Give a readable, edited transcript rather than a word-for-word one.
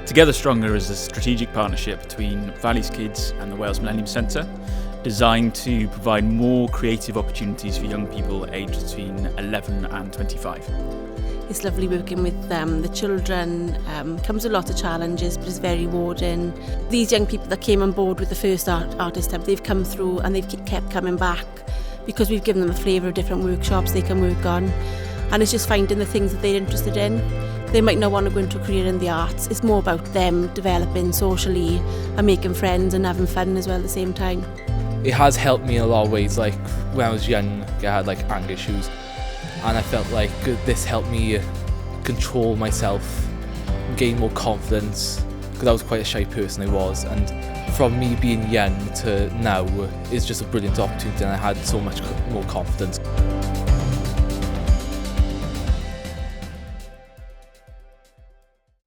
Together Stronger is a strategic partnership between Valleys Kids and the Wales Millennium Centre, designed to provide more creative opportunities for young people aged between 11 and 25. It's lovely working with the children. Comes with a lot of challenges, but it's very rewarding. These young people that came on board with the first artist hub, they've come through and they've kept coming back because we've given them a flavour of different workshops they can work on. And it's just finding the things that they're interested in. They might not want to go into a career in the arts. It's more about them developing socially and making friends and having fun as well at the same time. It has helped me in a lot of ways. Like when I was young, I had like anger issues, and I felt like this helped me control myself, gain more confidence, because I was quite a shy person, I was, and from me being young to now is just a brilliant opportunity, and I had so much more confidence.